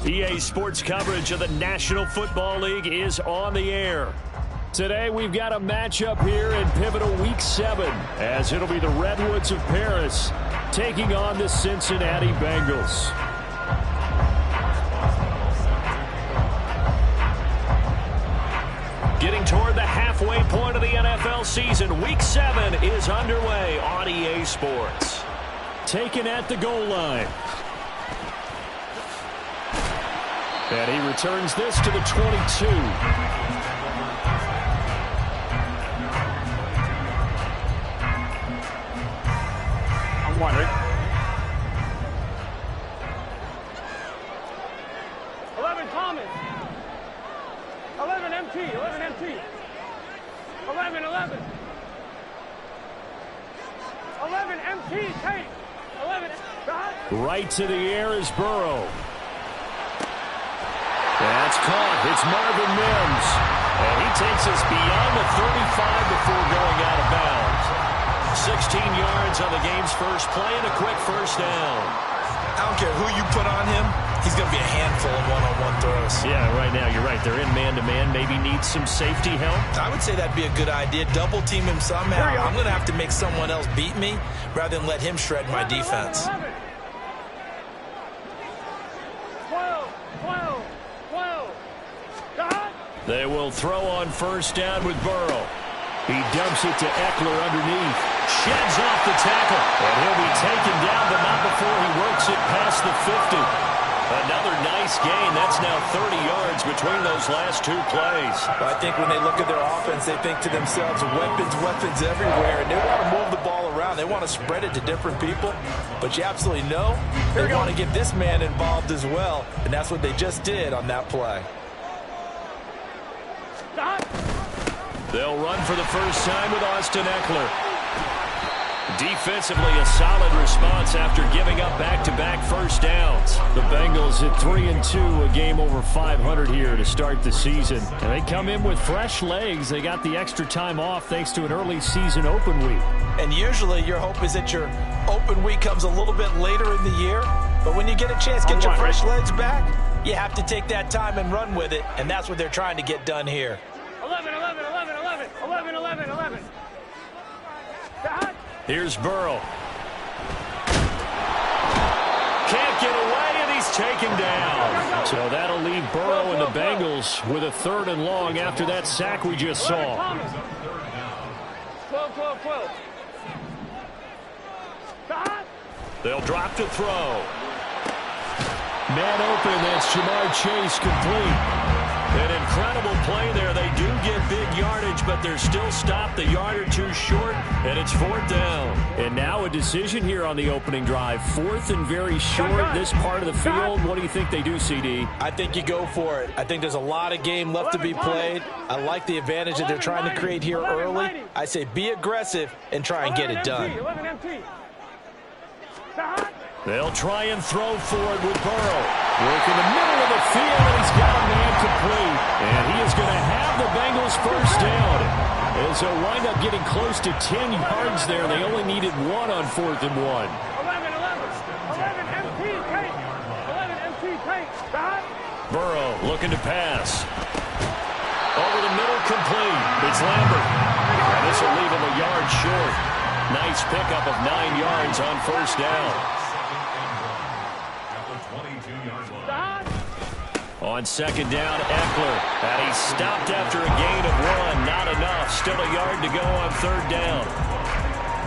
EA Sports coverage of the National Football League is on the air. Today we've got a matchup here in pivotal Week 7 as it'll be the Redwoods of Paris taking on the Cincinnati Bengals. Getting toward the halfway point of the NFL season, Week 7 is underway on EA Sports. Taken at the goal line. And he returns this to the 22. I'm wondering. 11 Thomas. 11 MT. 11 MT. 11. 11 MT. Tate. 11. Right to the air is Burrow. That's caught. It's Marvin Mims. And he takes us beyond the 35 before going out of bounds. 16 yards on the game's first play and a quick first down. I don't care who you put on him. He's going to be a handful of one-on-one throws. Yeah, right now you're right. They're in man-to-man. Maybe needs some safety help. I would say that'd be a good idea. Double team him somehow. I'm going to have to make someone else beat me rather than let him shred my defense. 12. They will throw on first down with Burrow. He dumps it to Eckler underneath. Sheds off the tackle. And he'll be taken down, but not before he works it past the 50. Another nice gain. That's now 30 yards between those last two plays. I think when they look at their offense, they think to themselves, weapons everywhere. And they want to move the ball around. They want to spread it to different people. But you absolutely know they want to get this man involved as well. And that's what they just did on that play. They'll run for the first time with Austin Eckler. Defensively, a solid response after giving up back-to-back first downs. The Bengals at 3-2, a game over 500 here to start the season. And they come in with fresh legs. They got the extra time off thanks to an early season open week. And usually your hope is that your open week comes a little bit later in the year. But when you get a chance to get your fresh legs back, you have to take that time and run with it. And that's what they're trying to get done here. 11. Here's Burrow. Can't get away, and he's taken down. So that'll leave Burrow and the Bengals with a 3rd and long after that sack we just saw. 12. They'll drop to throw. Man open, that's Jamar Chase complete. An incredible play there. They do get big yardage, but they're still stopped the yard or two short, and it's 4th down. And now a decision here on the opening drive. 4th and very short, this part of the field. What do you think they do, CD? I think you go for it. I think there's a lot of game left to be played. I like the advantage that they're trying to create here early. I say be aggressive and try and get it done. 11 MT. They'll try and throw forward with Burrow. Work in the middle of the field, and he's got a man complete. And he is going to have the Bengals first down. As they'll wind up getting close to 10 yards there. They only needed 1 on 4th and 1. 11 MT. 11 MT. Burrow looking to pass. Over the middle, complete. It's Lambert. And this will leave him a yard short. Nice pickup of 9 yards on first down. On second down, Eckler. And he's stopped after a gain of 1. Not enough. Still a yard to go on 3rd down.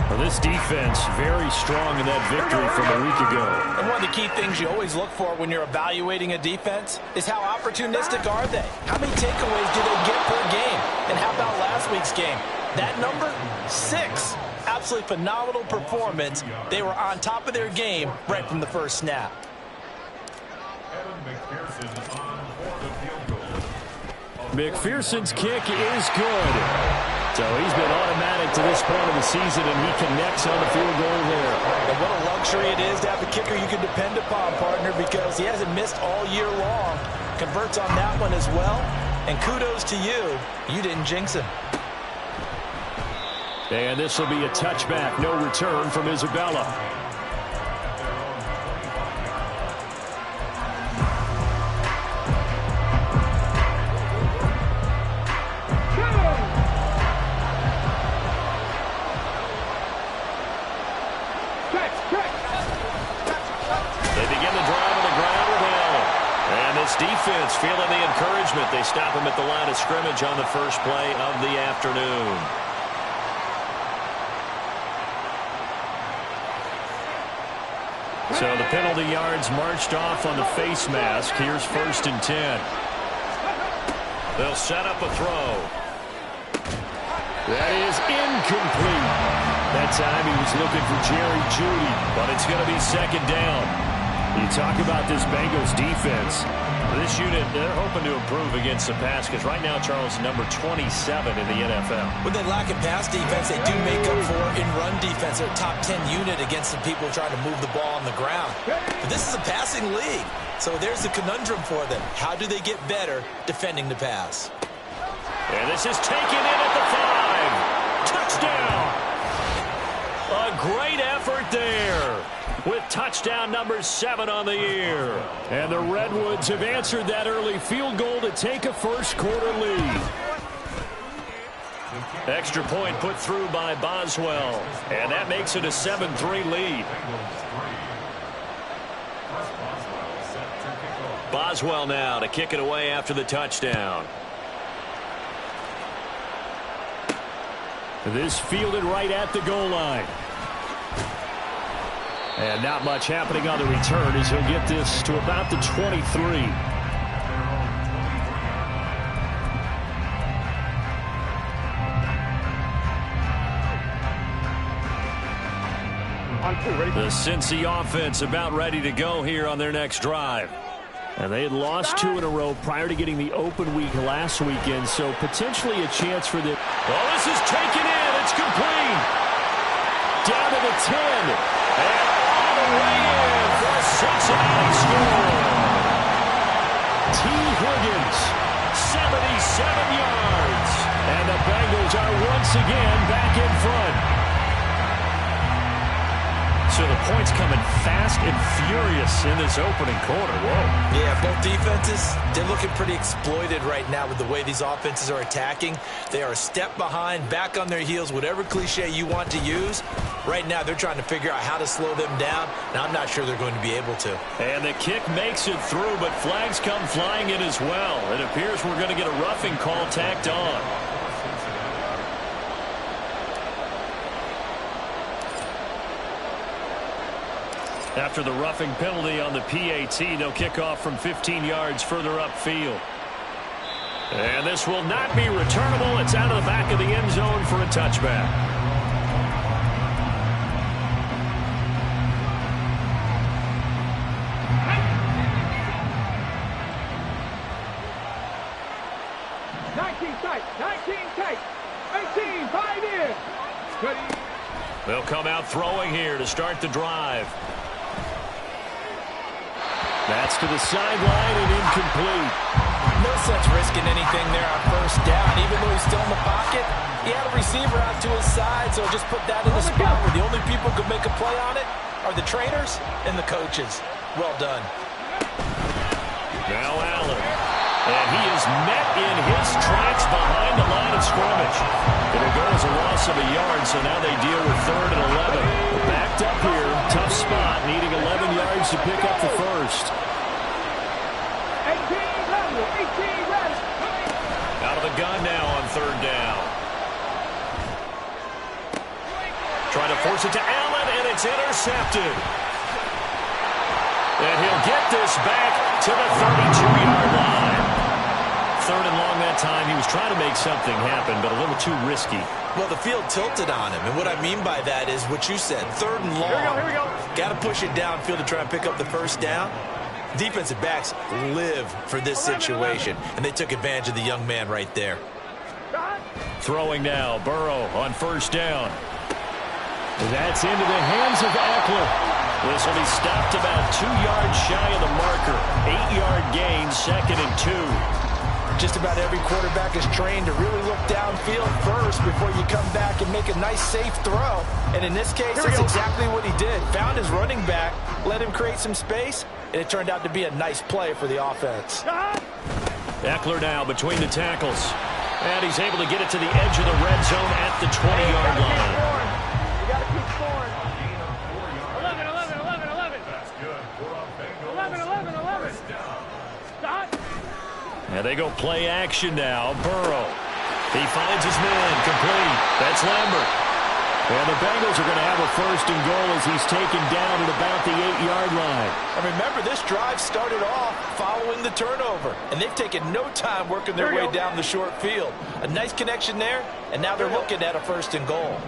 Well, this defense very strong in that victory from a week ago. And one of the key things you always look for when you're evaluating a defense is how opportunistic are they? How many takeaways do they get per game? And how about last week's game? That number, 6. Absolutely phenomenal performance. They were on top of their game right from the first snap. McPherson's kick is good. So he's been automatic to this point of the season, and he connects on the field goal there. And what a luxury it is to have a kicker you can depend upon, partner, because he hasn't missed all year long. Converts on that one as well. And kudos to you. You didn't jinx him. And this will be a touchback. No return from Isabella. feeling the encouragement. They stop him at the line of scrimmage on the first play of the afternoon. So the penalty yards marched off on the face mask. Here's 1st and 10. They'll set up a throw. That is incomplete. That time he was looking for Jerry Jeudy, but it's going to be 2nd down. You talk about this Bengals defense. This unit, they're hoping to improve against the pass because right now, Charles, number 27 in the NFL. When they lack in pass defense, they do make up for in run defense. They're a top 10 unit against the people trying to move the ball on the ground. But this is a passing league, so there's the conundrum for them. How do they get better defending the pass? And this is taken in at the 5. Touchdown! A great effort there, with touchdown number 7 on the year. And the Redwoods have answered that early field goal to take a first-quarter lead. Extra point put through by Boswell, and that makes it a 7-3 lead. Boswell now to kick it away after the touchdown. This fielded right at the goal line. And not much happening on the return as he'll get this to about the 23. The Cincy offense about ready to go here on their next drive. And they had lost 2 in a row prior to getting the open week last weekend, so potentially a chance for the... Oh, this is taken in. It's complete. Down to the 10. And all the way in for a Cincinnati score. T. Higgins, 77 yards. And the Bengals are once again back in front. So the points coming fast and furious in this opening quarter. Whoa. Yeah, both defenses, they're looking pretty exploited right now with the way these offenses are attacking. They are a step behind, back on their heels, whatever cliche you want to use. Right now, they're trying to figure out how to slow them down, and I'm not sure they're going to be able to. And the kick makes it through, but flags come flying in as well. It appears we're going to get a roughing call tacked on. After the roughing penalty on the PAT, they'll kick off from 15 yards further upfield. And this will not be returnable. It's out of the back of the end zone for a touchback. They'll come out throwing here to start the drive. That's to the sideline and incomplete. No sense risking anything there on first down. Even though he's still in the pocket, he had a receiver out to his side, so just put that in the spot where the only people who can make a play on it are the trainers and the coaches. Well done. Now Allen. And he is met in his tracks behind the line of scrimmage. It'll go as a loss of a yard, so now they deal with 3rd and 11. Backed up here, tough spot, needing 11 yards to pick up the first. 18 ready. Out of the gun now on 3rd down. Trying to force it to Allen, and it's intercepted. And he'll get this back to the 32-yard line. 3rd and long that time. He was trying to make something happen, but a little too risky. Well, the field tilted on him, and what I mean by that is what you said, 3rd and long. Here we go. Got to push it downfield to try and pick up the first down. Defensive backs live for this situation, and they took advantage of the young man right there. Throwing now, Burrow on 1st down. That's into the hands of Eckler. This will be stopped about 2 yards shy of the marker. 8-yard gain, 2nd and 2. Just about every quarterback is trained to really look downfield first before you come back and make a nice, safe throw. And in this case, that's exactly what he did. Found his running back, let him create some space, and it turned out to be a nice play for the offense. Eckler now between the tackles. And he's able to get it to the edge of the red zone at the 20-yard line. You got to keep scoring. 11. 11. Stop. And they go play action now. Burrow. He finds his man. Complete. That's Lambert. And the Bengals are going to have a first and goal as he's taken down at about the 8-yard line. And remember, this drive started off following the turnover. And they've taken no time working their way down the short field. A nice connection there, and now they're looking at a first and goal.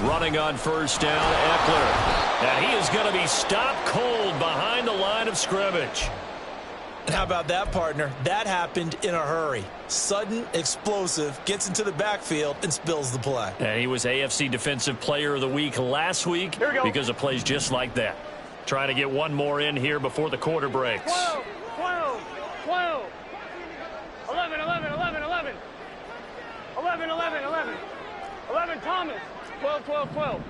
Running on first down, Eckler. And he is going to be stopped cold behind the line of scrimmage. And how about that, partner? That happened in a hurry. Sudden, explosive, gets into the backfield and spills the play. And he was AFC Defensive Player of the Week last week because of plays just like that. Trying to get one more in here before the quarter breaks. 12, 12, 12. 11, 11, 11, 11. 11, 11, 11. 11, Thomas. 12, 12, 12.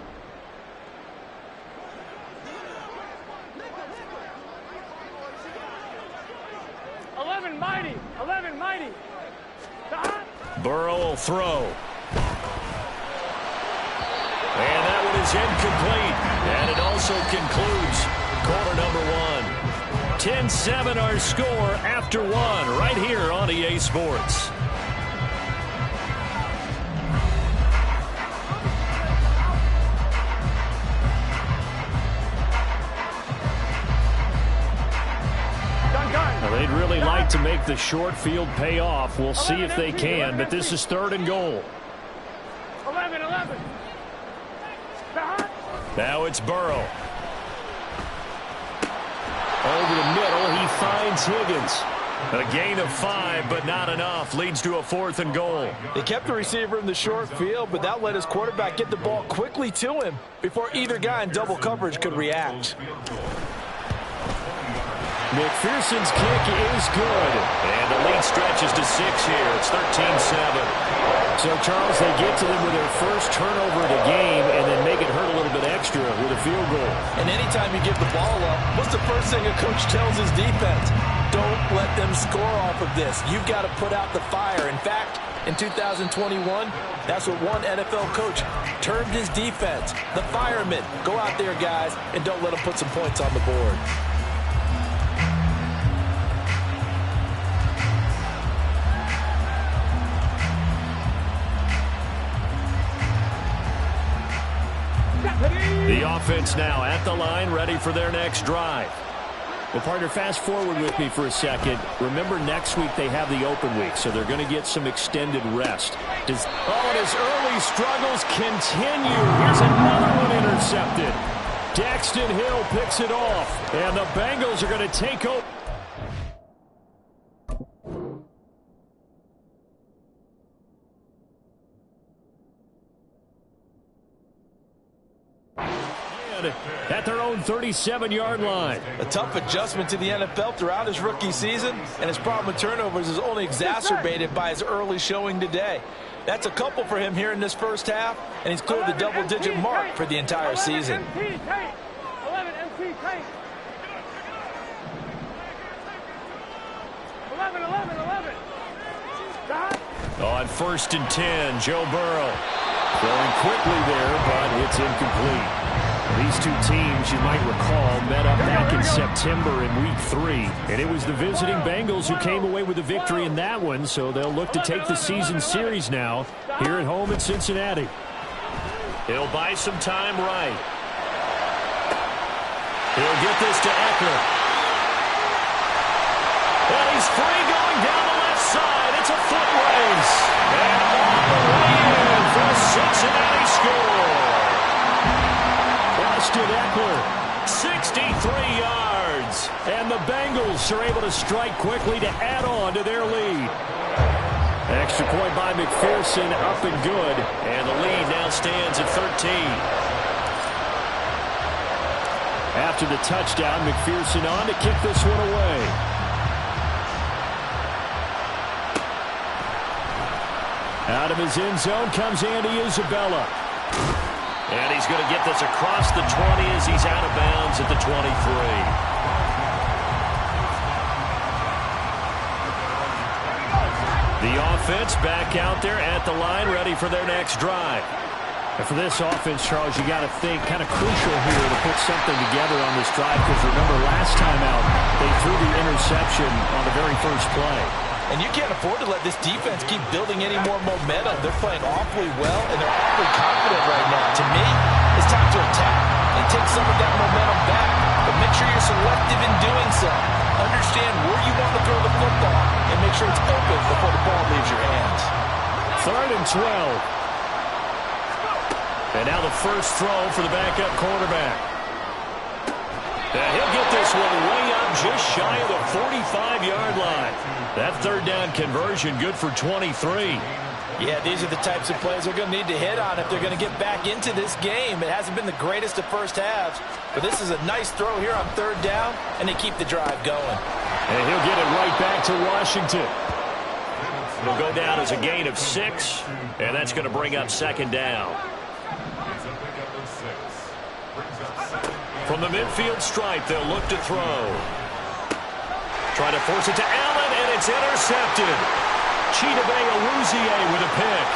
11, Mighty. 11, Mighty. Burrow will throw. And that one is incomplete. And it also concludes quarter number 1. 10-7 our score after 1 right here on EA Sports. They'd really like to make the short field pay off. We'll see if they can, but this is 3rd and goal. 11, 11. Now it's Burrow. Over the middle, he finds Higgins. A gain of 5, but not enough. Leads to a 4th and goal. They kept the receiver in the short field, but that let his quarterback get the ball quickly to him before either guy in double coverage could react. McPherson's kick is good. And the lead stretches to 6 here. It's 13-7. So, Charles, they get to them with their first turnover of the game and then make it hurt a little bit extra with a field goal. And anytime you give the ball up, what's the first thing a coach tells his defense? Don't let them score off of this. You've got to put out the fire. In fact, in 2021, that's what one NFL coach termed his defense. The firemen. Go out there, guys, and don't let them put some points on the board. The offense now at the line, ready for their next drive. Well, partner, fast forward with me for a second. Remember, next week they have the open week, so they're going to get some extended rest. And his early struggles continue. Here's another one intercepted. Daxton Hill picks it off, and the Bengals are going to take over. At their own 37-yard line. A tough adjustment to the NFL throughout his rookie season, and his problem with turnovers is only exacerbated by his early showing today. That's a couple for him here in this first half, and he's cleared the double-digit mark for the entire season. 11 MC Tate. 11, 11, 11. On 1st and 10, Joe Burrow. Throwing quickly there, but it's incomplete. These two teams, you might recall, met up back in September in Week 3. And it was the visiting Bengals who came away with the victory in that one, so they'll look to take the season series now here at home in Cincinnati. He'll buy some time right. He'll get this to Eckler. And he's free going down the left side. It's a foot race. And all the way in for a Cincinnati score. Austin Eckler, 63 yards. And the Bengals are able to strike quickly to add on to their lead. Extra point by McPherson, up and good. And the lead now stands at 13. After the touchdown, McPherson on to kick this one away. Out of his end zone comes Andy Isabella. And he's going to get this across the 20 as he's out of bounds at the 23. The offense back out there at the line, ready for their next drive. And for this offense, Charles, you got to think kind of crucial here to put something together on this drive, because remember last time out they threw the interception on the very first play. And you can't afford to let this defense keep building any more momentum. They're playing awfully well, and they're awfully confident right now. To me, it's time to attack and take some of that momentum back. But make sure you're selective in doing so. Understand where you want to throw the football, and make sure it's open before the ball leaves your hands. 3rd and 12. And now the first throw for the backup quarterback. Now he'll get this one way up just shy of the 45-yard line. That 3rd down conversion good for 23. Yeah, these are the types of plays they're going to need to hit on if they're going to get back into this game. It hasn't been the greatest of first halves, but this is a nice throw here on 3rd down, and they keep the drive going. And he'll get it right back to Washington. It'll go down as a gain of 6, and that's going to bring up 2nd down. From the midfield stripe, they'll look to throw. Trying to force it to Allen, and it's intercepted. Chidobe Awuzie with a pick.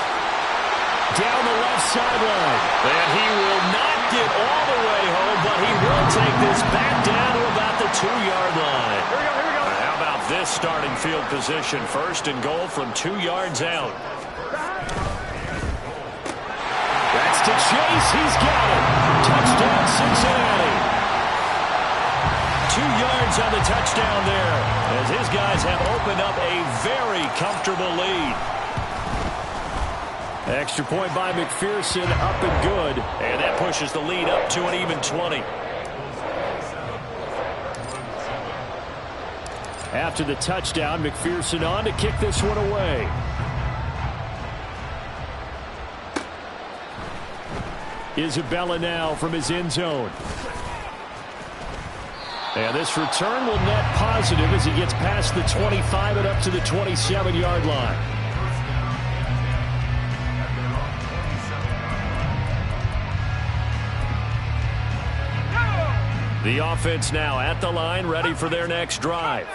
Down the left sideline. And he will not get all the way home, but he will take this back down to about the 2-yard line. Here we go, here we go. How about this starting field position? 1st and goal from 2 yards out. That's to Chase. He's got it. Touchdown, Cincinnati. 2 yards on the touchdown there, as his guys have opened up a very comfortable lead. Extra point by McPherson, up and good. And that pushes the lead up to an even 20. After the touchdown, McPherson on to kick this one away. Isabella now from his end zone. And this return will net positive as he gets past the 25 and up to the 27-yard line. The offense now at the line, ready for their next drive.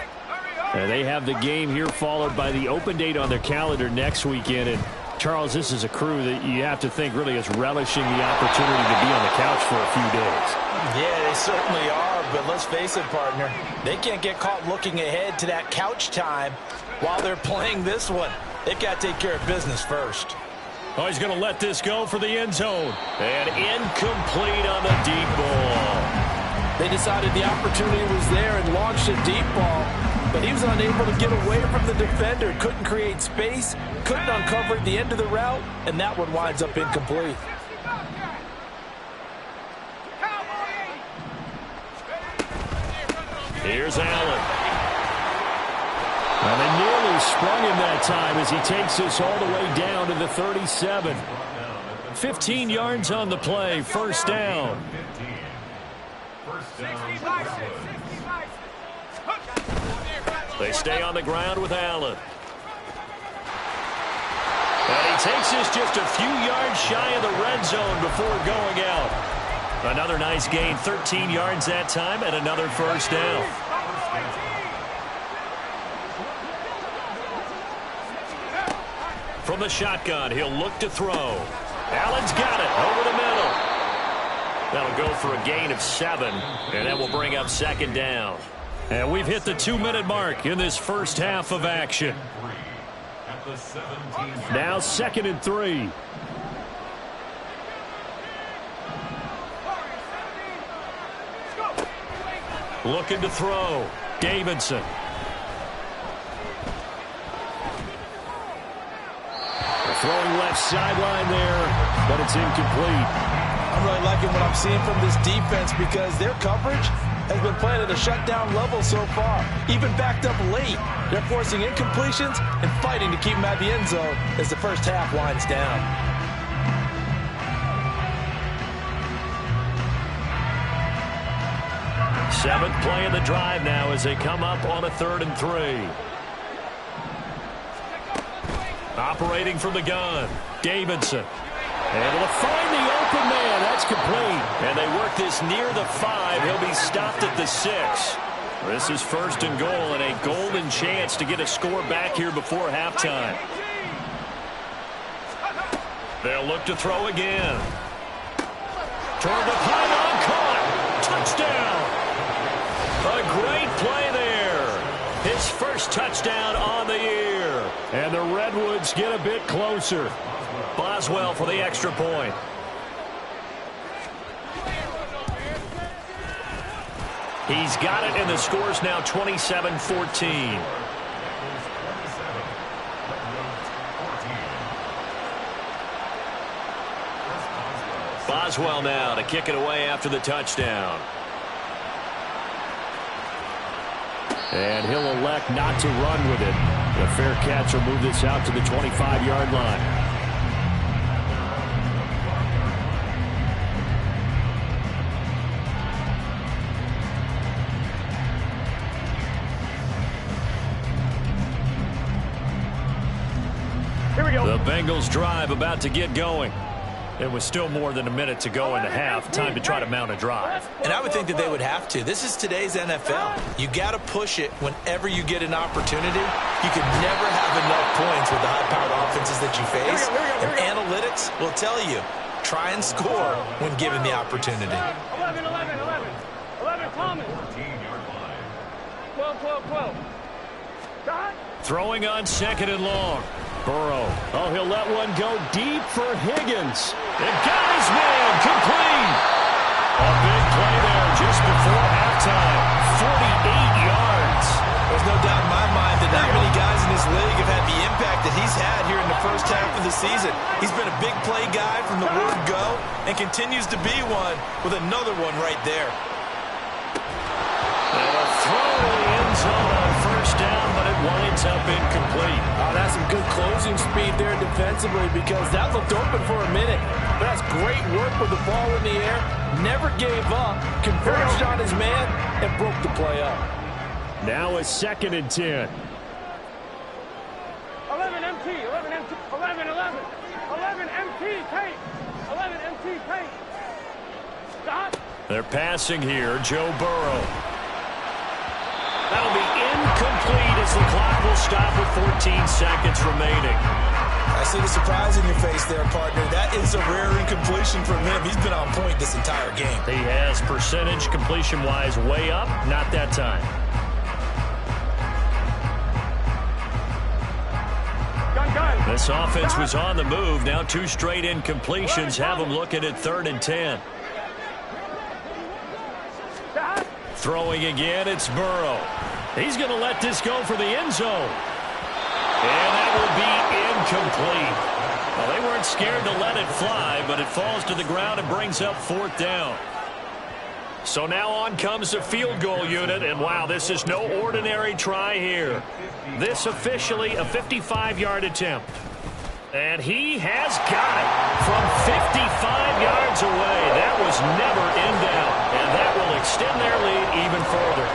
And they have the game here followed by the open date on their calendar next weekend. And Charles, this is a crew that you have to think really is relishing the opportunity to be on the couch for a few days. Yeah, they certainly are, but let's face it, partner. They can't get caught looking ahead to that couch time while they're playing this one. They've got to take care of business first. Oh, he's going to let this go for the end zone. And incomplete on the deep ball. They decided the opportunity was there and launched a deep ball, but he was unable to get away from the defender, couldn't create space, couldn't uncover the end of the route, and that one winds up incomplete. Here's Allen. And they nearly sprung him that time as he takes this all the way down to the 37. 15 yards on the play, 1st down. They stay on the ground with Allen. And he takes this just a few yards shy of the red zone before going out. Another nice gain, 13 yards that time, and another 1st down. From the shotgun, he'll look to throw. Allen's got it over the middle. That'll go for a gain of 7, and that will bring up 2nd down. And we've hit the 2-minute mark in this first half of action. Now 2nd and 3. Looking to throw. Davidson. Throwing left sideline there, but it's incomplete. I'm really liking what I'm seeing from this defense because their coverage has been playing at a shutdown level so far. Even backed up late, they're forcing incompletions and fighting to keep them at the end zone as the first half winds down. Seventh play of the drive now as they come up on a 3rd and 3. Operating from the gun, Davidson. Able to find the open man. That's complete. And they work this near the 5. He'll be stopped at the 6. This is 1st and goal and a golden chance to get a score back here before halftime. They'll look to throw again. Toward the pylon, caught. Touchdown. A great play there. His first touchdown on the year. And the Redwoods get a bit closer. Boswell for the extra point. He's got it, and the score's now 27-14. Boswell now to kick it away after the touchdown. And he'll elect not to run with it. The fair catch will move this out to the 25-yard line. The Bengals drive about to get going. It was still more than a minute to go in the half. Time to try to mount a drive. And I would think that they would have to. This is today's NFL. You got to push it whenever you get an opportunity. You can never have enough points with the high-powered offenses that you face. And analytics will tell you, try and score when given the opportunity. 11, 11, 11. 11, Thomas. 12, 12, 12. Dot. Throwing on second and long. Burrow. Oh, he'll let one go deep for Higgins. It got his man complete. A big play there just before halftime. 48 yards. There's no doubt in my mind that not many guys in this league have had the impact that he's had here in the first half of the season. He's been a big play guy from the word go and continues to be one with another one right there. And a throw in the end zone on first down, but it winds up incomplete. Oh, that's some good closing speed there defensively because that looked open for a minute. But that's great work with the ball in the air. Never gave up, converged on his man, and broke the play up. Now a 2nd and 10. 11 MT, 11 MT, 11, 11. 11 MT, tape. 11 MT, tape. Stop. They're passing here. Joe Burrow. That'll be incomplete as the clock will stop with 14 seconds remaining. I see the surprise in your face there, partner. That is a rare incompletion from him. He's been on point this entire game. He has percentage completion-wise way up. Not that time. This offense was on the move. Now 2 straight incompletions have them looking at 3rd and 10. Throwing again, it's Burrow. He's going to let this go for the end zone. And that will be incomplete. Well, they weren't scared to let it fly, but it falls to the ground and brings up 4th down. So now on comes the field goal unit, and wow, this is no ordinary try here. This officially a 55-yard attempt. And he has got it from 55 yards away. That was never in doubt, and that will extend their lead even further.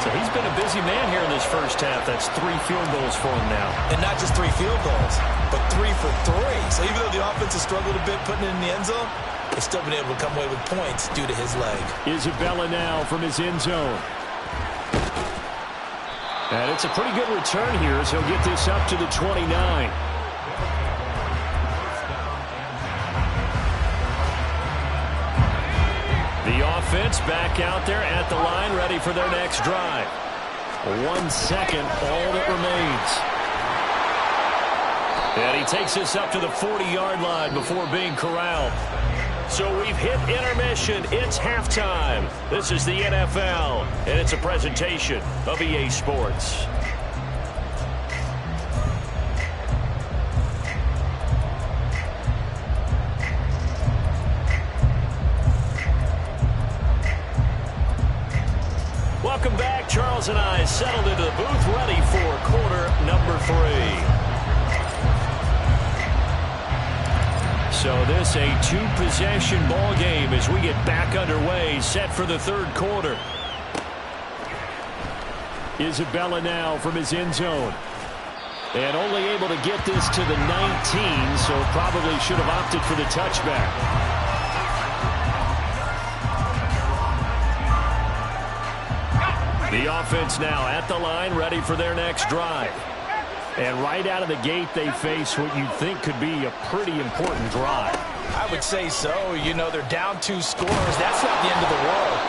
So he's been a busy man here in this first half. That's 3 field goals for him now. And not just 3 field goals, but 3 for 3. So even though the offense has struggled a bit putting it in the end zone, they've still been able to come away with points due to his leg. Isabella now from his end zone. And it's a pretty good return here as he'll get this up to the 29. The offense back out there at the line, ready for their next drive. 1 second, all that remains. And he takes this up to the 40-yard line before being corralled. So we've hit intermission. It's halftime. This is the NFL, and it's a presentation of EA Sports. Welcome back. Charles and I settled into the booth, ready for quarter number 3. So this a 2-possession ball game as we get back underway, set for the 3rd quarter. Isabella now from his end zone. And only able to get this to the 19, so probably should have opted for the touchback. The offense now at the line, ready for their next drive. And right out of the gate, they face what you'd think could be a pretty important drive. I would say so. You know, they're down 2 scores. That's not the end of the world.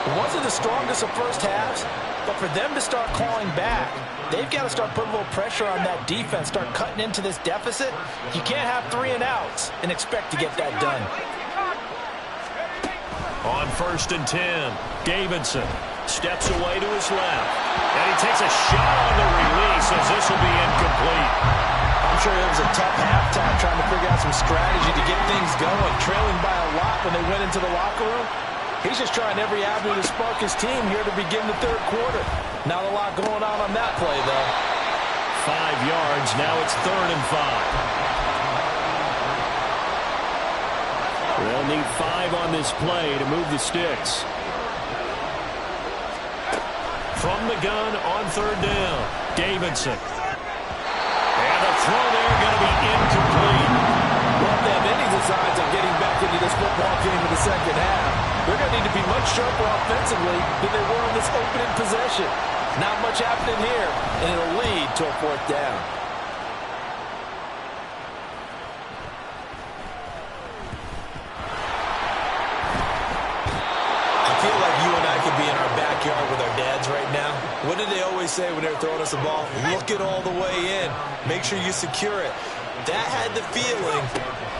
It wasn't the strongest of first halves, but for them to start clawing back, they've got to start putting a little pressure on that defense, start cutting into this deficit. You can't have 3 and outs and expect to get that done. On 1st and 10, Davidson steps away to his left. And he takes a shot on the release as this will be incomplete. I'm sure it was a tough halftime trying to figure out some strategy to get things going. Trailing by a lot when they went into the locker room. He's just trying every avenue to spark his team here to begin the 3rd quarter. Not a lot going on that play, though. 5 yards. Now it's 3rd and 5. They'll need 5 on this play to move the sticks. From the gun on 3rd down, Davidson. And the throw there going to be incomplete. Well, if they have any designs on getting back into this football game in the second half, they're going to need to be much sharper offensively than they were on this opening possession. Not much happening here, and it'll lead to a 4th down. I feel like you and I could be in our backyard with our dads right now. What did they always say when they were throwing us the ball? Look it all the way in. Make sure you secure it. That had the feeling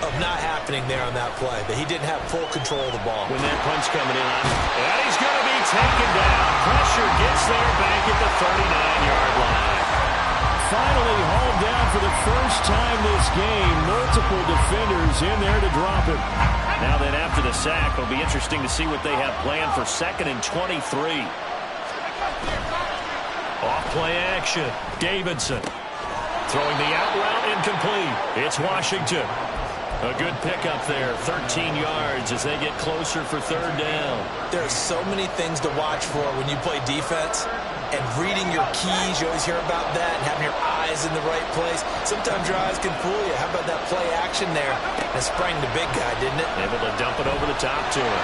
of not happening there on that play, that he didn't have full control of the ball. When that punch coming in, and he's going to be taken down. Pressure gets there back at the 39-yard line. Finally hauled down for the first time this game. Multiple defenders in there to drop him. Now then, after the sack, it'll be interesting to see what they have planned for 2nd and 23. Off-play action. Davidson throwing the out route incomplete. It's Washington. A good pickup there, 13 yards as they get closer for 3rd down. There are so many things to watch for when you play defense, and reading your keys, you always hear about that, and having your eyes in the right place. Sometimes your eyes can fool you. How about that play action there? It sprang the big guy, didn't it? Able to dump it over the top to him.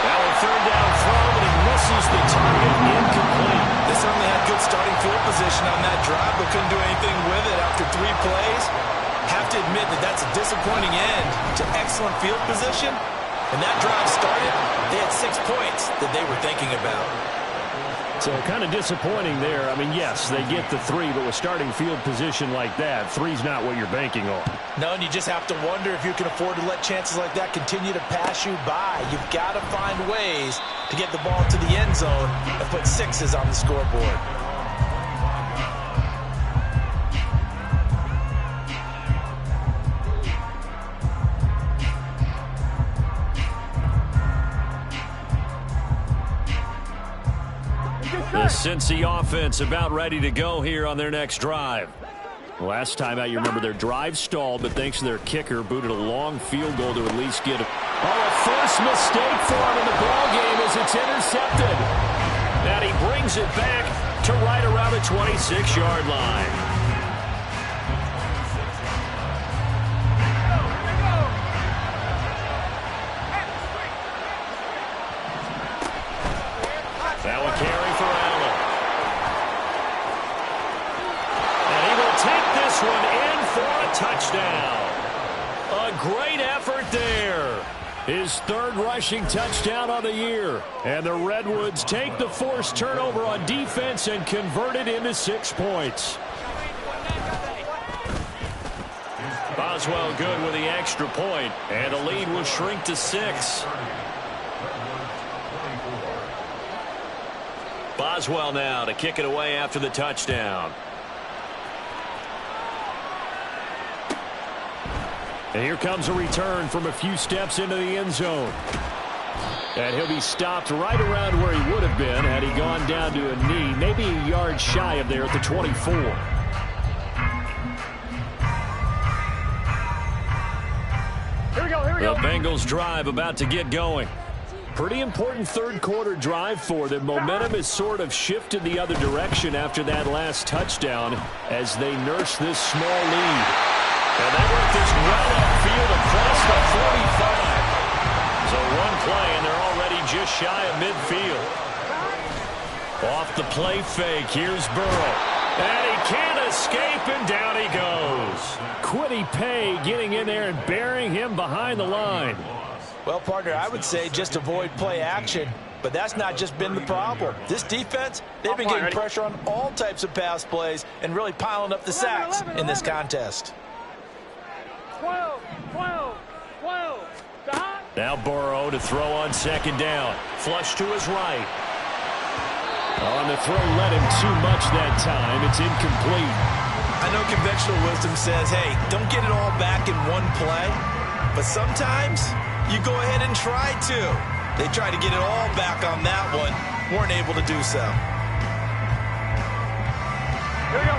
Now a 3rd down throw, but he misses the target, incomplete. They certainly had good starting field position on that drive, but couldn't do anything with it after 3 plays. Have to admit that that's a disappointing end to excellent field position. When that drive started, they had 6 points that they were thinking about. So kind of disappointing there. I mean, yes, they get the 3, but with starting field position like that, 3's not what you're banking on. No, and you just have to wonder if you can afford to let chances like that continue to pass you by. You've got to find ways to get the ball to the end zone and put 6s on the scoreboard. The Cincy offense about ready to go here on their next drive. Last time out, you remember their drive stalled, but thanks to their kicker, booted a long field goal to at least get a forced mistake for him in the ball game as it's intercepted. And he brings it back to right around the 26-yard line. Now a carry for Allen. And he will take this one in for a touchdown. A great effort there. His 3rd rushing touchdown on the year. And the Redwoods take the forced turnover on defense and convert it into 6 points. Boswell good with the extra point, and the lead will shrink to 6. Boswell now to kick it away after the touchdown. And here comes a return from a few steps into the end zone. And he'll be stopped right around where he would have been had he gone down to a knee, maybe a yard shy of there at the 24. Here we go, here we The go. Bengals drive about to get going. Pretty important 3rd quarter drive for them. Momentum has sort of shifted the other direction after that last touchdown as they nurse this small lead. And they work this well upfield across the 45. So one play, and they're already just shy of midfield. Off the play fake, here's Burrow. And he can't escape, and down he goes. Quiddy Pay getting in there and burying him behind the line. Well, partner, I would say just avoid play action, but that's not just been the problem. This defense, they've been getting pressure on all types of pass plays and really piling up the sacks in this contest. 12, 12, 12. Stop. Now Burrow to throw on second down. Flush to his right. On the throw, let him too much that time. It's incomplete. I know conventional wisdom says, hey, don't get it all back in one play, but sometimes you go ahead and try to. They tried to get it all back on that one, weren't able to do so.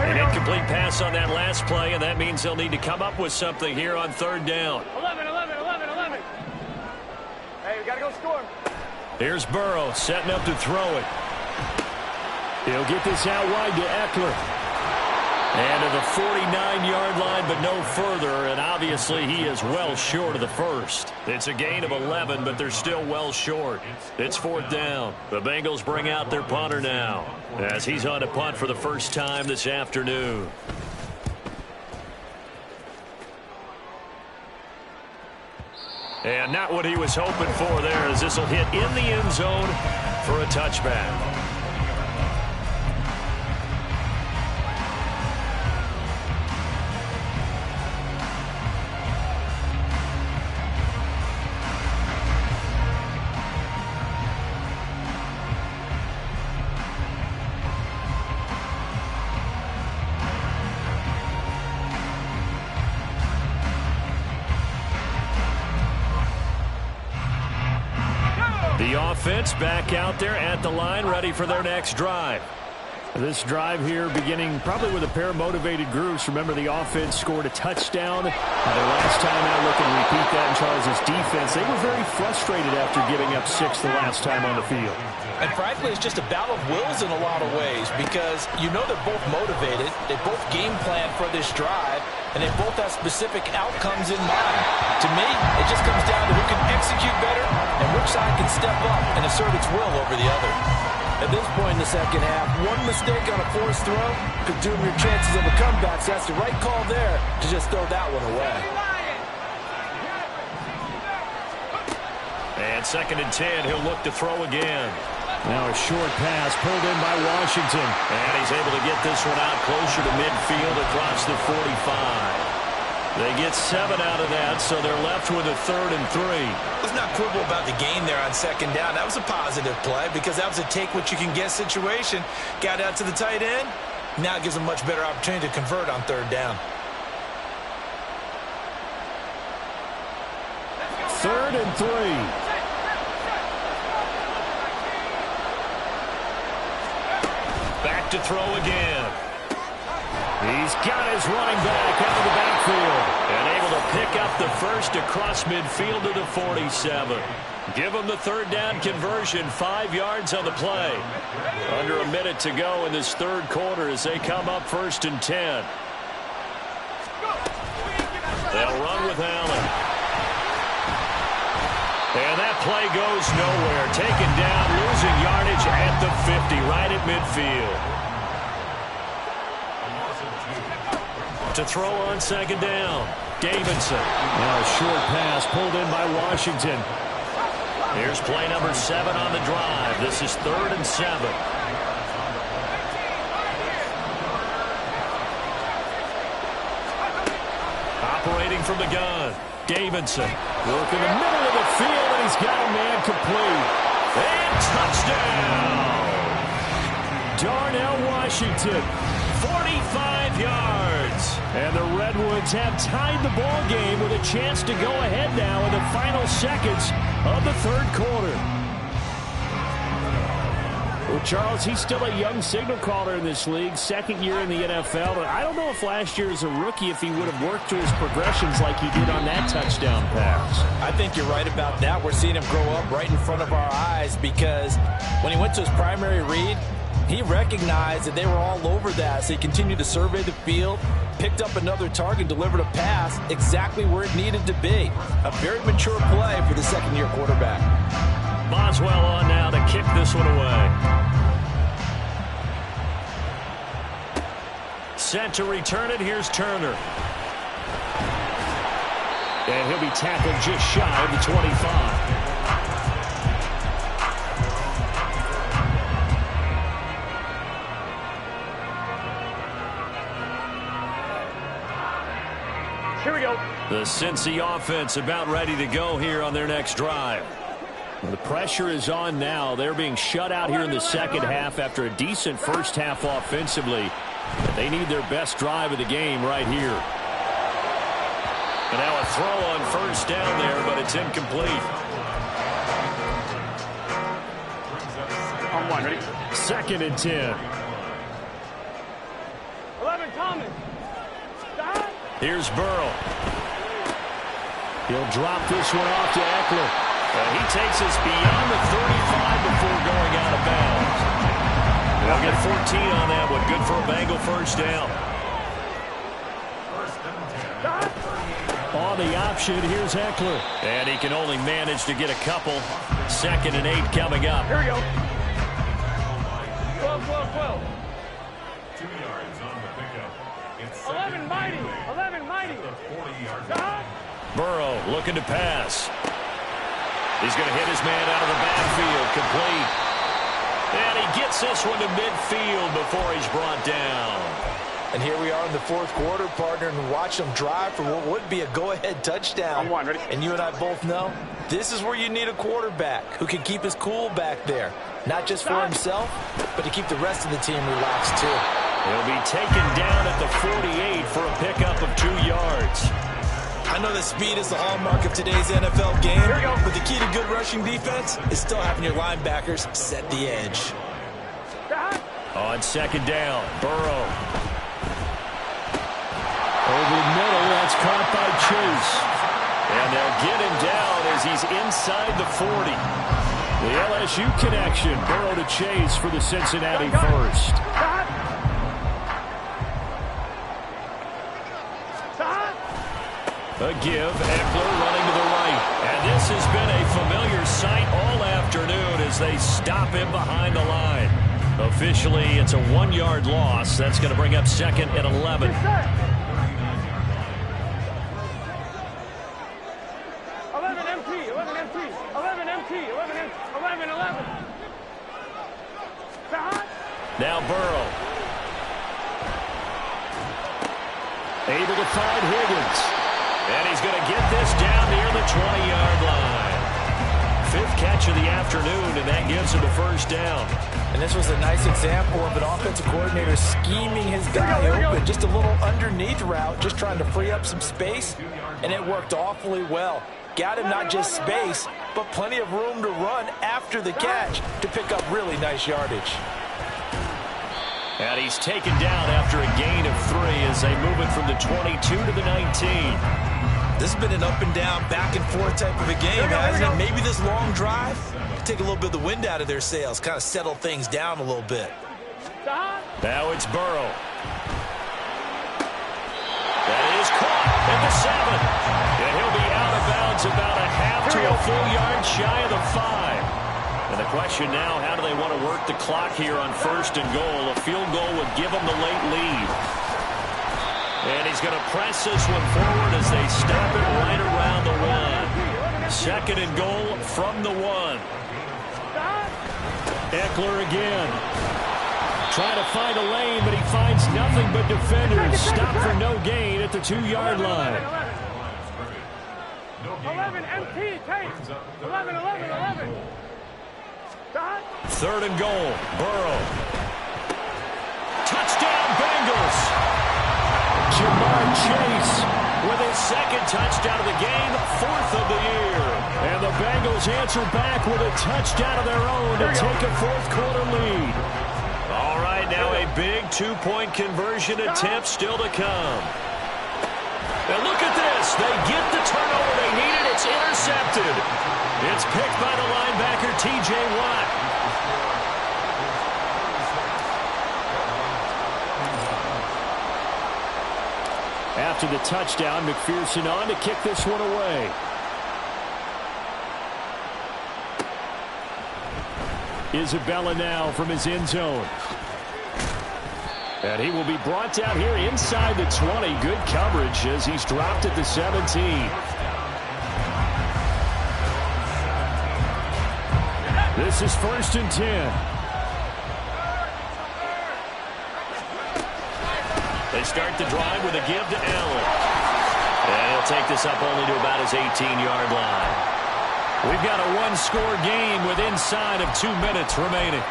An incomplete pass on that last play, and that means they'll need to come up with something here on third down. 11, 11, 11, 11. Hey, we got to go score. Here's Burrow setting up to throw it. He'll get this out wide to Eckler. And to the 49-yard line, but no further, and obviously he is well short of the first. It's a gain of 11, but they're still well short. It's fourth down. The Bengals bring out their punter now, as he's on a punt for the first time this afternoon. And not what he was hoping for there, as this will hit in the end zone for a touchback. The offense back out there at the line, ready for their next drive. This drive here beginning probably with a pair of motivated groups. Remember, the offense scored a touchdown. The last time out, look and repeat that in Charles' defense. They were very frustrated after giving up 6 the last time on the field. And frankly, it's just a battle of wills in a lot of ways, because you know they're both motivated, they both game plan for this drive, and they both have specific outcomes in mind. To me, it just comes down to who can execute better and which side can step up and assert its will over the other. At this point in the second half, one mistake on a forced throw could doom your chances of a comeback, so that's the right call there to just throw that one away. And second and 10, he'll look to throw again. Now a short pass pulled in by Washington. And he's able to get this one out closer to midfield across the 45. They get 7 out of that, so they're left with a 3rd and 3. Let's not quibble about the gain there on second down. That was a positive play because that was a take-what-you-can-get situation. Got out to the tight end. Now it gives them a much better opportunity to convert on third down. 3rd and 3. Back to throw again. He's got his running back out of the backfield and able to pick up the first across midfield to the 47. Give him the third down conversion, 5 yards on the play. Under a minute to go in this third quarter as they come up 1st and 10. They'll run with Allen. And that play goes nowhere. Taken down, losing yardage at the 50, right at midfield. To throw on second down, Davidson. Now a short pass pulled in by Washington. Here's play number 7 on the drive. This is 3rd and 7. Operating from the gun, Davidson. Working the middle of the field, and he's got a man complete. And touchdown! Darnell Washington. 45 yards. And the Redwoods have tied the ball game with a chance to go ahead now in the final seconds of the third quarter. Well, Charles, he's still a young signal caller in this league, 2nd year in the NFL. But I don't know if last year as a rookie if he would have worked through his progressions like he did on that touchdown pass. I think you're right about that. We're seeing him grow up right in front of our eyes because when he went to his primary read, he recognized that they were all over that, so he continued to survey the field, picked up another target, delivered a pass exactly where it needed to be. A very mature play for the 2nd-year quarterback. Boswell on now to kick this one away. Set to return it. Here's Turner. And he'll be tackled just shy of the 25. Here we go. The Cincy offense about ready to go here on their next drive. The pressure is on now. They're being shut out here in the second half after a decent first half offensively. They need their best drive of the game right here. And now a throw on first down there, but it's incomplete. On one, ready? 2nd and 10. 11, Thomas. Stop. Here's Burrow. He'll drop this one off to Eckler. He takes us beyond the 35 before going out of bounds. They'll get 14 on that one. Good for a Bengal first down. On the option, here's Eckler. And he can only manage to get a couple. 2nd and 8 coming up. Here we go. 12, 12, 12. 2 yards on the pickup. It's 11, mighty. 11, mighty. 40 yards. Stop. Burrow looking to pass. He's going to hit his man out of the backfield. Complete. And he gets this one to midfield before he's brought down. And here we are in the 4th quarter, partner, and watch them drive for what would be a go-ahead touchdown. On one, ready? And you and I both know this is where you need a quarterback who can keep his cool back there. Not just for himself, but to keep the rest of the team relaxed, too. He'll be taken down at the 48 for a pickup of 2 yards. I know that speed is the hallmark of today's NFL game, but the key to good rushing defense is still having your linebackers set the edge. Stop. On 2nd down, Burrow. Over the middle, that's caught by Chase. And they'll get him down as he's inside the 40. The LSU connection, Burrow to Chase for the Cincinnati first. Stop. Stop. A give, Eckler running to the right. And this has been a familiar sight all afternoon as they stop him behind the line. Officially, it's a 1-yard loss. That's going to bring up 2nd and 11. Get set. 11 MT, 11 MT, 11 MT, 11 MT, 11, 11. Stop. Now Burrow. Able to find Higgins. And he's going to get this down near the 20-yard line. 5th catch of the afternoon, and that gives him a first down. And this was a nice example of an offensive coordinator scheming his guy open. Just a little underneath route, just trying to free up some space, and it worked awfully well. Got him not just space, but plenty of room to run after the catch to pick up really nice yardage. And he's taken down after a gain of 3 as they move it from the 22 to the 19. This has been an up and down, back and forth type of a game, hasn't it? Maybe this long drive can take a little bit of the wind out of their sails, kind of settle things down a little bit. Now it's Burrow. That is caught at the 7. And he'll be out of bounds about a half to a full yard shy of the 5. And the question now, how do they want to work the clock here on 1st and goal? A field goal would give them the late lead. And he's going to press this one forward as they stop it right around the 1. 2nd and goal from the 1. Eckler again. Trying to find a lane, but he finds nothing but defenders. Stop for no gain at the 2-yard line. 11 MT, take. 11, 11, 11. Stop. 3rd and goal, Burrow. Touchdown, Bengals. Jamar Chase with his 2nd touchdown of the game, 4th of the year. And the Bengals answer back with a touchdown of their own to take a 4th quarter lead. All right, now a big 2-point conversion attempt still to come. And look at this. They get the turnover they needed. It's intercepted. It's picked by the linebacker, T.J. Watt. After the touchdown, McPherson on to kick this one away. Isabella now from his end zone. And he will be brought down here inside the 20. Good coverage as he's dropped at the 17. This is 1st and 10. They start the drive with a give to Allen. And he'll take this up only to about his 18-yard line. We've got a one-score game with inside of 2 minutes remaining.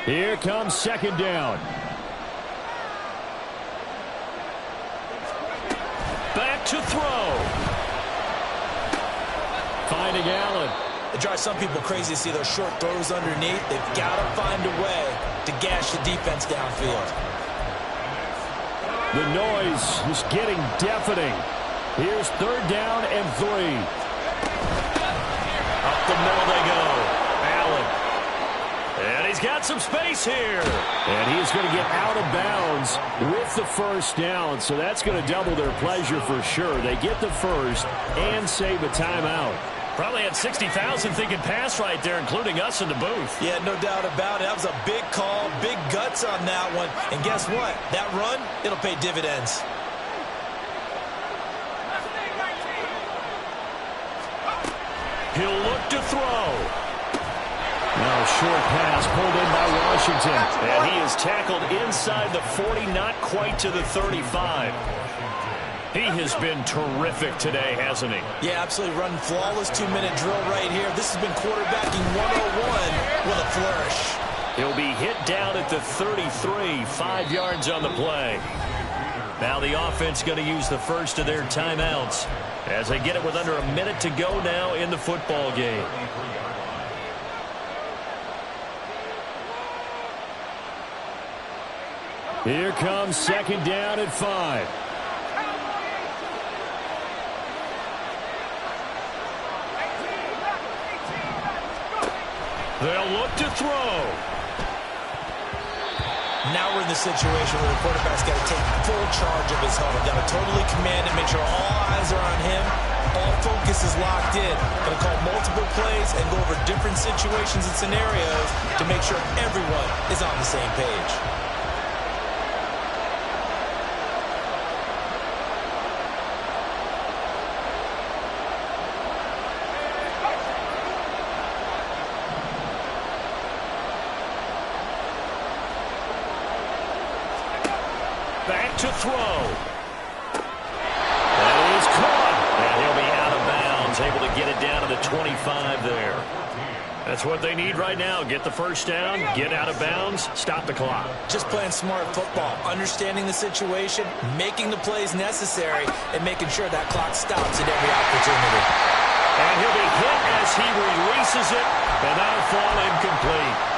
Here comes 2nd down. Back to throw. Finding Allen. It drives some people crazy to see those short throws underneath. They've got to find a way to gash the defense downfield. The noise is getting deafening. Here's 3rd down and 3. Up the middle they go. Allen. And he's got some space here. And he's going to get out of bounds with the 1st down. So that's going to double their pleasure for sure. They get the 1st and save a timeout. Probably had 60,000 thinking pass right there, including us in the booth. Yeah, no doubt about it. That was a big call, big guts on that one. And guess what? That run, it'll pay dividends. He'll look to throw. Now a short pass pulled in by Washington. And he is tackled inside the 40, not quite to the 35. He has been terrific today, hasn't he? Yeah, absolutely. Running flawless 2-minute drill right here. This has been quarterbacking 101 with a flourish. He'll be hit down at the 33, 5 yards on the play. Now the offense going to use the first of their timeouts as they get it with under a minute to go now in the football game. Here comes 2nd down and 5. They'll look to throw. Now we're in the situation where the quarterback's got to take full charge of his helmet. Got to totally command it, make sure all eyes are on him. All focus is locked in. Going to call multiple plays and go over different situations and scenarios to make sure everyone is on the same page. Back to throw. And he's caught. And he'll be out of bounds, able to get it down to the 25 there. That's what they need right now. Get the 1st down, get out of bounds, stop the clock. Just playing smart football, understanding the situation, making the plays necessary, and making sure that clock stops at every opportunity. And he'll be hit as he releases it, and that'll fall incomplete.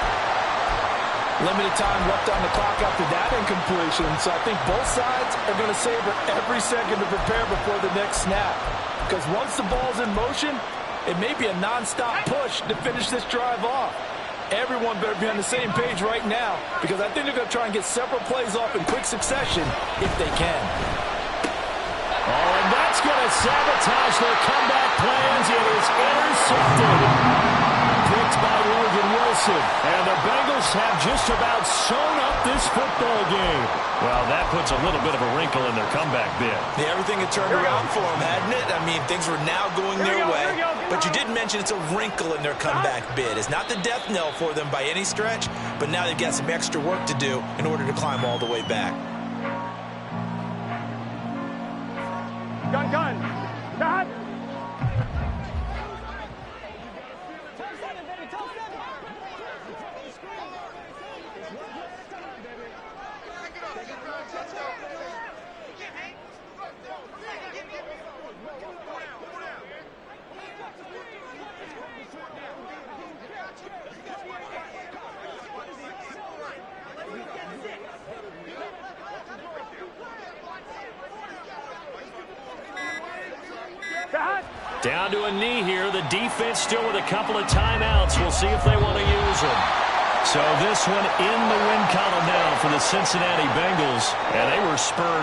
Limited time left on the clock after that incompletion, so I think both sides are going to savor every second to prepare before the next snap. Because once the ball's in motion, it may be a nonstop push to finish this drive off. Everyone better be on the same page right now, because I think they're going to try and get several plays off in quick succession if they can. Oh, and that's going to sabotage their comeback plans. It is intercepted. Picked by Logan Wilson. And the Bengals have just about sewn up this football game. Well, that puts a little bit of a wrinkle in their comeback bid. Yeah, everything had turned around for them, hadn't it? I mean, things were now going their way. But you did mention it's a wrinkle in their comeback bid. It's not the death knell for them by any stretch, but now they've got some extra work to do in order to climb all the way back. Gun. Got. Down to a knee here. The defense still with a couple of timeouts. We'll see if they want to use them. So this one in the win column now for the Cincinnati Bengals, and they were spurred on.